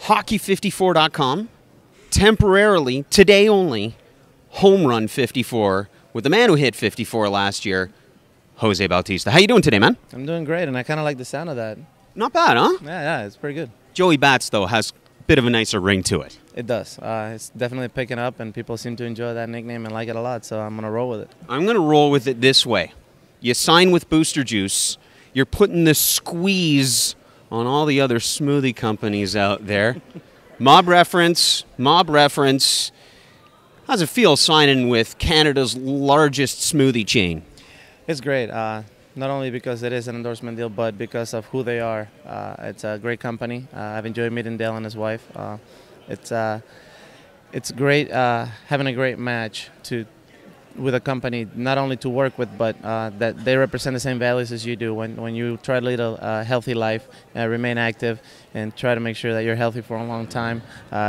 Hockey54.com, temporarily, today only, home run 54 with the man who hit 54 last year, José Bautista. How you doing today, man? I'm doing great, and I kind of like the sound of that. Not bad, huh? Yeah, it's pretty good. Joey Bats, though, has a bit of a nicer ring to it. It does. It's definitely picking up, and people seem to enjoy that nickname and like it a lot, so I'm going to roll with it. I'm going to roll with it this way. You sign with Booster Juice. You're putting the squeeze on all the other smoothie companies out there. Mob reference. How's it feel signing with Canada's largest smoothie chain? It's great, not only because it is an endorsement deal, but because of who they are. It's a great company. I've enjoyed meeting Dale and his wife. It's great having a great match with a company, not only to work with, but that they represent the same values as you do. When you try to lead a healthy life, remain active, and try to make sure that you're healthy for a long time,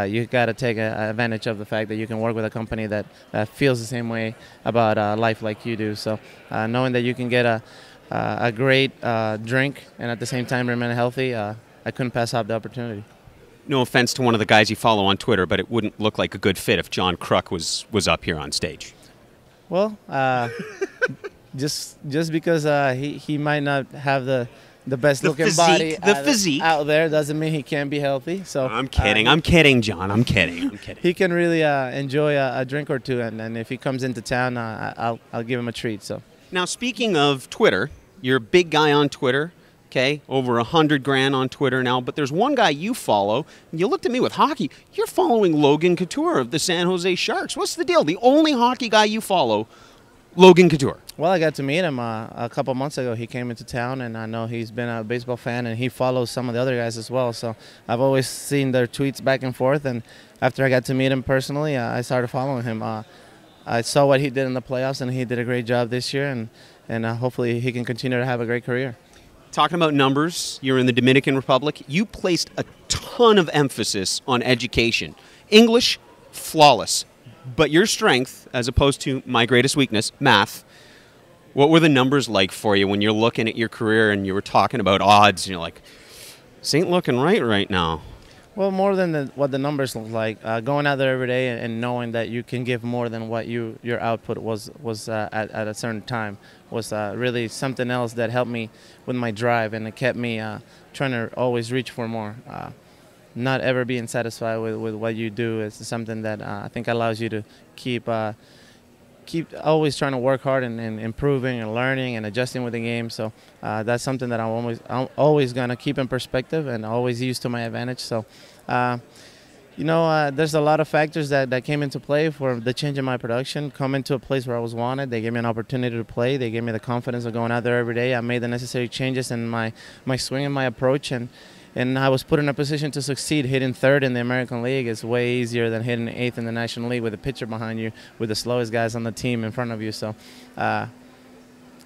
you got to take advantage of the fact that you can work with a company that feels the same way about life like you do. So knowing that you can get a great drink and at the same time remain healthy, I couldn't pass up the opportunity. No offense to one of the guys you follow on Twitter, but it wouldn't look like a good fit if John Kruk was up here on stage. Well, just because he might not have the best looking body physique out there doesn't mean he can't be healthy. So I'm kidding, John. I'm kidding. He can really enjoy a drink or two, and if he comes into town, I'll give him a treat. So now, speaking of Twitter, you're a big guy on Twitter. Okay, over 100 grand on Twitter now, but there's one guy you follow. You looked at me with hockey. You're following Logan Couture of the San Jose Sharks. What's the deal? The only hockey guy you follow, Logan Couture. Well, I got to meet him a couple months ago. He came into town, and I know he's been a baseball fan, and he follows some of the other guys as well. So I've always seen their tweets back and forth, and after I got to meet him personally, I started following him. I saw what he did in the playoffs, and he did a great job this year, and hopefully he can continue to have a great career. Talking about numbers, you're in the Dominican Republic. You placed a ton of emphasis on education. English, flawless. But your strength, as opposed to my greatest weakness, math, what were the numbers like for you when you're looking at your career and you were talking about odds and you're like, this ain't looking right now? Well, more than what the numbers look like, going out there every day and knowing that you can give more than what your output was at a certain time was really something else that helped me with my drive, and it kept me trying to always reach for more. Not ever being satisfied with what you do is something that I think allows you to keep always trying to work hard and improving and learning and adjusting with the game. So that's something that I'm always going to keep in perspective and always use to my advantage. So, there's a lot of factors that came into play for the change in my production. Coming to a place where I was wanted, they gave me an opportunity to play. They gave me the confidence of going out there every day. I made the necessary changes in my swing and my approach, and I was put in a position to succeed. Hitting third in the American League is way easier than hitting eighth in the National League with a pitcher behind you, with the slowest guys on the team in front of you. So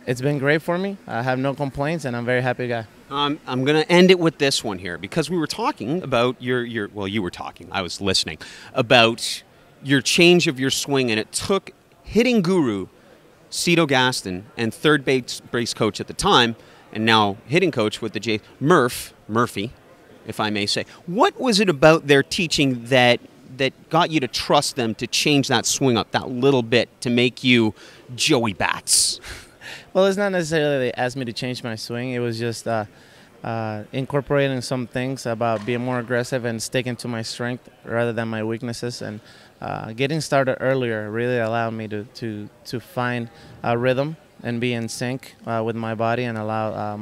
it's been great for me. I have no complaints, and I'm a very happy guy. I'm going to end it with this one here, because we were talking about you were talking, I was listening, about your change of your swing, and it took hitting guru Cito Gaston and third base coach at the time, and now hitting coach with the Murphy, if I may say. What was it about their teaching that got you to trust them to change that swing up that little bit to make you Joey Bats? Well, it's not necessarily they asked me to change my swing. It was just incorporating some things about being more aggressive and sticking to my strength rather than my weaknesses. And getting started earlier really allowed me to find a rhythm and be in sync with my body and allow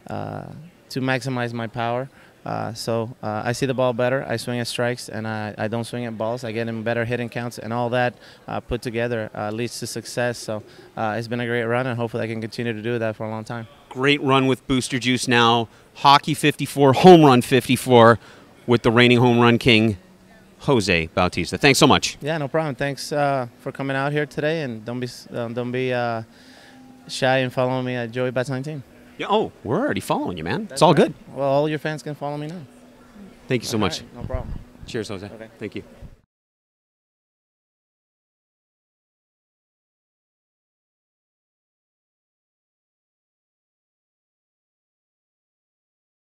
to maximize my power. So I see the ball better, I swing at strikes, and I don't swing at balls. I get in better hitting counts, and all that put together leads to success. So it's been a great run, and hopefully I can continue to do that for a long time. Great run with Booster Juice now. Hockey 54, home run 54 with the reigning home run king, José Bautista. Thanks so much. Yeah, no problem. Thanks for coming out here today, and don't be shy and following me at Joey Bats 19. Yeah, oh, we're already following you, man. It's all good. Well, all your fans can follow me now. Thank you so much. Right, no problem. Cheers, Jose. Okay. Thank you.